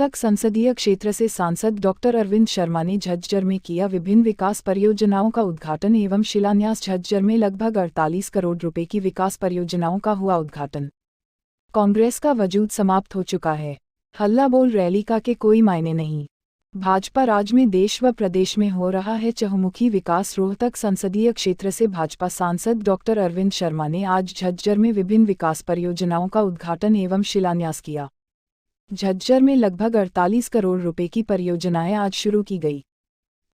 रोहतक संसदीय क्षेत्र से सांसद डॉक्टर अरविंद शर्मा ने झज्जर में किया विभिन्न विकास परियोजनाओं का उद्घाटन एवं शिलान्यास। झज्जर में लगभग 48 करोड़ रुपए की विकास परियोजनाओं का हुआ उद्घाटन। कांग्रेस का वजूद समाप्त हो चुका है, हल्ला बोल रैली का के कोई मायने नहीं। भाजपा राज में देश व प्रदेश में हो रहा है चहुमुखी विकास। रोहतक संसदीय क्षेत्र से भाजपा सांसद डॉक्टर अरविंद शर्मा ने आज झज्जर में विभिन्न विकास परियोजनाओं का उद्घाटन एवं शिलान्यास किया। झज्जर में लगभग 48 करोड़ रुपए की परियोजनाएं आज शुरू की गई।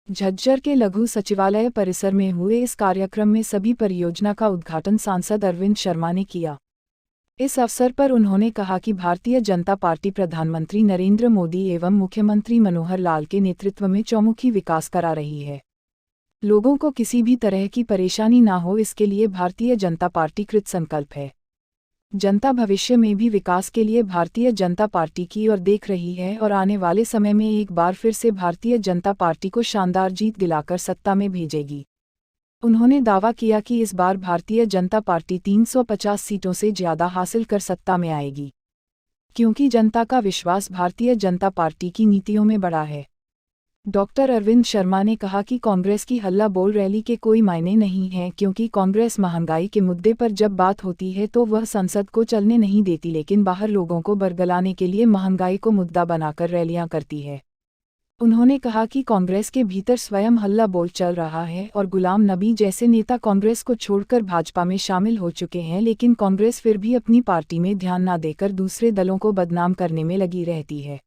झज्जर के लघु सचिवालय परिसर में हुए इस कार्यक्रम में सभी परियोजना का उद्घाटन सांसद अरविंद शर्मा ने किया। इस अवसर पर उन्होंने कहा कि भारतीय जनता पार्टी प्रधानमंत्री नरेंद्र मोदी एवं मुख्यमंत्री मनोहर लाल के नेतृत्व में चौमुखी विकास करा रही है। लोगों को किसी भी तरह की परेशानी ना हो, इसके लिए भारतीय जनता पार्टी कृत संकल्प है। जनता भविष्य में भी विकास के लिए भारतीय जनता पार्टी की ओर देख रही है और आने वाले समय में एक बार फिर से भारतीय जनता पार्टी को शानदार जीत दिलाकर सत्ता में भेजेगी। उन्होंने दावा किया कि इस बार भारतीय जनता पार्टी 350 सीटों से ज्यादा हासिल कर सत्ता में आएगी, क्योंकि जनता का विश्वास भारतीय जनता पार्टी की नीतियों में बड़ा है। डॉक्टर अरविंद शर्मा ने कहा कि कांग्रेस की हल्ला बोल रैली के कोई मायने नहीं है, क्योंकि कांग्रेस महंगाई के मुद्दे पर जब बात होती है तो वह संसद को चलने नहीं देती, लेकिन बाहर लोगों को बरगलाने के लिए महंगाई को मुद्दा बनाकर रैलियां करती है। उन्होंने कहा कि कांग्रेस के भीतर स्वयं हल्ला बोल चल रहा है और गुलाम नबी जैसे नेता कांग्रेस को छोड़कर भाजपा में शामिल हो चुके हैं, लेकिन कांग्रेस फिर भी अपनी पार्टी में ध्यान न देकर दूसरे दलों को बदनाम करने में लगी रहती है,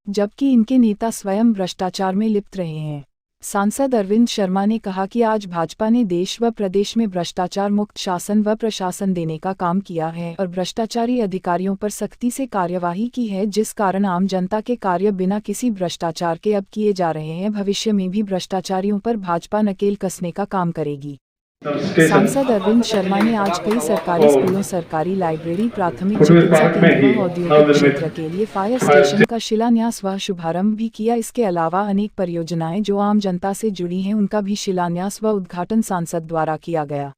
जबकि इनके नेता स्वयं भ्रष्टाचार में लिप्त रहे हैं। सांसद अरविंद शर्मा ने कहा कि आज भाजपा ने देश व प्रदेश में भ्रष्टाचार मुक्त शासन व प्रशासन देने का काम किया है और भ्रष्टाचारी अधिकारियों पर सख्ती से कार्यवाही की है, जिस कारण आम जनता के कार्य बिना किसी भ्रष्टाचार के अब किए जा रहे हैं। भविष्य में भी भ्रष्टाचारियों पर भाजपा नकेल कसने का काम करेगी। सांसद अरविंद शर्मा ने आज कई सरकारी स्कूलों, सरकारी लाइब्रेरी, प्राथमिक चिकित्सा केंद्र व औद्योगिक क्षेत्र के लिए फायर स्टेशन का शिलान्यास व शुभारंभ भी किया। इसके अलावा अनेक परियोजनाएं जो आम जनता से जुड़ी हैं, उनका भी शिलान्यास व उद्घाटन सांसद द्वारा किया गया।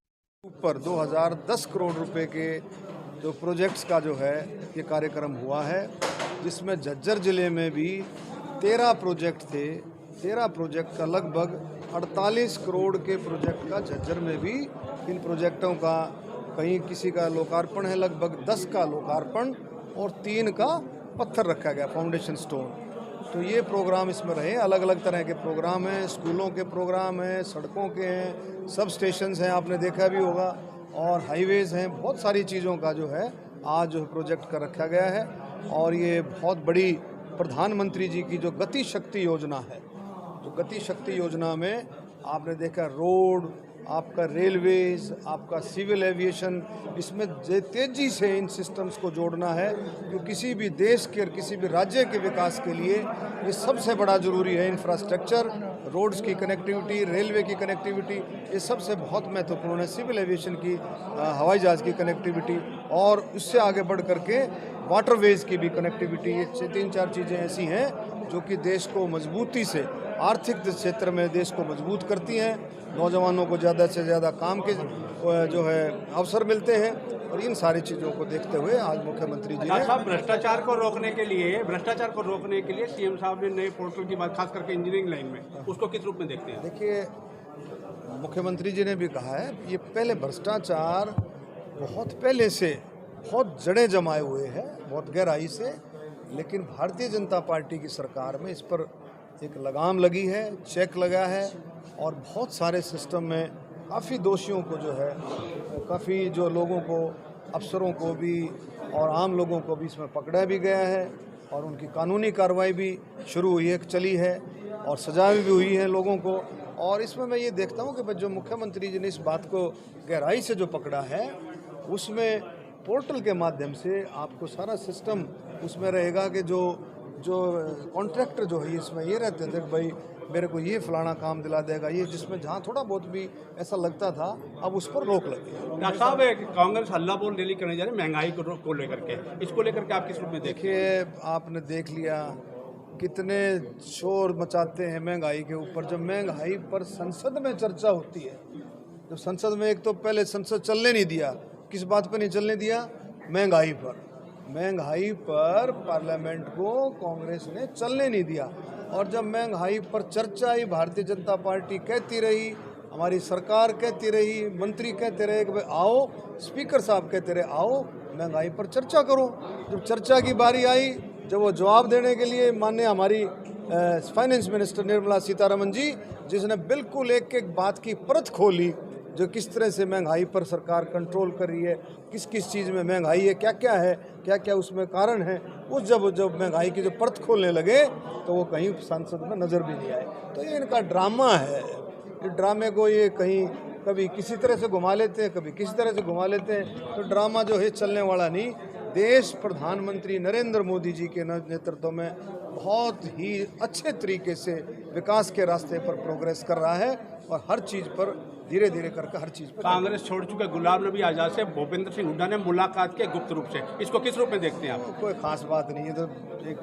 ऊपर 2010 करोड़ रुपए के जो प्रोजेक्ट्स का जो है ये कार्यक्रम हुआ है, जिसमें झज्जर जिले में भी 13 प्रोजेक्ट थे। 13 प्रोजेक्ट का लगभग 48 करोड़ के प्रोजेक्ट का झज्जर में भी इन प्रोजेक्टों का कहीं किसी का लोकार्पण है, लगभग 10 का लोकार्पण और 3 का पत्थर रखा गया, फाउंडेशन स्टोन। तो ये प्रोग्राम इसमें रहे। अलग अलग तरह के प्रोग्राम हैं, स्कूलों के प्रोग्राम हैं, सड़कों के हैं, सब स्टेशंस हैं, आपने देखा भी होगा, और हाईवेज़ हैं। बहुत सारी चीज़ों का जो है आज जो प्रोजेक्ट का रखा गया है। और ये बहुत बड़ी प्रधानमंत्री जी की जो गति शक्ति योजना है, जो गति शक्ति योजना में आपने देखा रोड, आपका रेलवेज, आपका सिविल एविएशन, इसमें तेजी से इन सिस्टम्स को जोड़ना है, जो किसी भी देश के और किसी भी राज्य के विकास के लिए ये सबसे बड़ा ज़रूरी है। इंफ्रास्ट्रक्चर, रोड्स की कनेक्टिविटी, रेलवे की कनेक्टिविटी, ये सबसे बहुत महत्वपूर्ण है। सिविल एविएशन की, हवाई जहाज़ की कनेक्टिविटी, और उससे आगे बढ़ करके वाटरवेज की भी कनेक्टिविटी। ये 3-4 चीज़ें ऐसी हैं जो कि देश को मजबूती से, आर्थिक क्षेत्र में देश को मजबूत करती हैं। नौजवानों को ज़्यादा से ज़्यादा काम के जो है अवसर मिलते हैं। और इन सारी चीज़ों को देखते हुए आज मुख्यमंत्री जी ने भ्रष्टाचार को रोकने के लिए सीएम साहब ने नए पोर्टल की बात, खास करके इंजीनियरिंग लाइन में, उसको किस रूप में देखते हैं? देखिए, मुख्यमंत्री जी ने भी कहा है, ये पहले भ्रष्टाचार बहुत पहले से बहुत जड़ें जमाए हुए हैं, बहुत गहराई से, लेकिन भारतीय जनता पार्टी की सरकार में इस पर एक लगाम लगी है, चेक लगा है, और बहुत सारे सिस्टम में काफ़ी दोषियों को जो है, काफ़ी जो लोगों को, अफसरों को भी और आम लोगों को भी इसमें पकड़ा भी गया है, और उनकी कानूनी कार्रवाई भी शुरू हुई है, चली है, और सजाएं भी हुई हैं लोगों को। और इसमें मैं ये देखता हूँ कि जो मुख्यमंत्री जी ने इस बात को गहराई से जो पकड़ा है, उसमें पोर्टल के माध्यम से आपको सारा सिस्टम उसमें रहेगा कि जो कॉन्ट्रैक्टर जो है इसमें ये रहते थे, भाई मेरे को ये फलाना काम दिला देगा, ये जिसमें जहाँ थोड़ा बहुत भी ऐसा लगता था, अब उस पर रोक लगी है। डॉक्टर साहब, कांग्रेस हल्ला बोल रैली करने जा रही है महंगाई को लेकर के, इसको लेकर के आप किस रूप में देखिए, आपने देख लिया कितने शोर मचाते हैं महंगाई के ऊपर। जब महंगाई पर संसद में चर्चा होती है, जब संसद में, एक तो पहले संसद चलने नहीं दिया, किस बात पर नहीं चलने दिया? महंगाई पर। महंगाई पर पार्लियामेंट को कांग्रेस ने चलने नहीं दिया। और जब महंगाई पर चर्चा आई, भारतीय जनता पार्टी कहती रही, हमारी सरकार कहती रही, मंत्री कहते रहे कि भाई आओ, स्पीकर साहब कहते रहे आओ महंगाई पर चर्चा करो। जब चर्चा की बारी आई, जब वो जवाब देने के लिए माननीय हमारी फाइनेंस मिनिस्टर निर्मला सीतारमण जी, जिसने बिल्कुल एक एक बात की परत खोली, जो किस तरह से महंगाई पर सरकार कंट्रोल कर रही है, किस किस चीज़ में महंगाई है, क्या क्या उसमें कारण है, उस जब महंगाई की जो परत खोलने लगे तो वो कहीं संसद में नज़र भी नहीं आए। तो ये इनका ड्रामा है। इस ड्रामे को ये कहीं कभी किसी तरह से घुमा लेते हैं, कभी किसी तरह से घुमा लेते हैं। तो ड्रामा जो है चलने वाला नहीं। देश प्रधानमंत्री नरेंद्र मोदी जी के नेतृत्व में बहुत ही अच्छे तरीके से विकास के रास्ते पर प्रोग्रेस कर रहा है और हर चीज़ पर धीरे धीरे करके हर चीज़ पर कांग्रेस छोड़ चुके गुलाम नबी आज़ाद से भूपेंद्र सिंह हुड्डा ने मुलाकात की गुप्त रूप से, इसको किस रूप में देखते हैं आप? कोई खास बात नहीं है, तो एक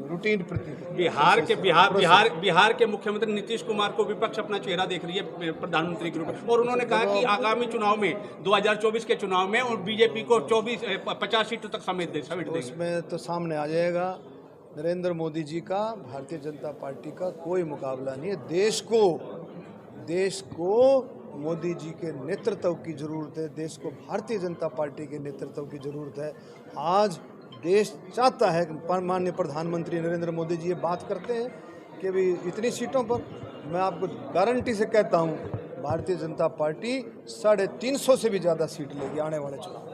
रूटीन प्रतीक। बिहार के मुख्यमंत्री नीतीश कुमार को विपक्ष अपना चेहरा देख रही है प्रधानमंत्री के रूप में, और उन्होंने कहा कि आगामी चुनाव में 2024 के चुनाव में और बीजेपी को 50 सीटों तक समेट देंगे। उसमें तो सामने आ जाएगा नरेंद्र मोदी जी का भारतीय जनता पार्टी का कोई मुकाबला नहीं है। देश को मोदी जी के नेतृत्व की ज़रूरत है, देश को भारतीय जनता पार्टी के नेतृत्व की ज़रूरत है। आज देश चाहता है कि माननीय प्रधानमंत्री नरेंद्र मोदी जी ये बात करते हैं कि अभी इतनी सीटों पर, मैं आपको गारंटी से कहता हूँ भारतीय जनता पार्टी 350 से भी ज़्यादा सीट लेगी आने वाले चुनाव।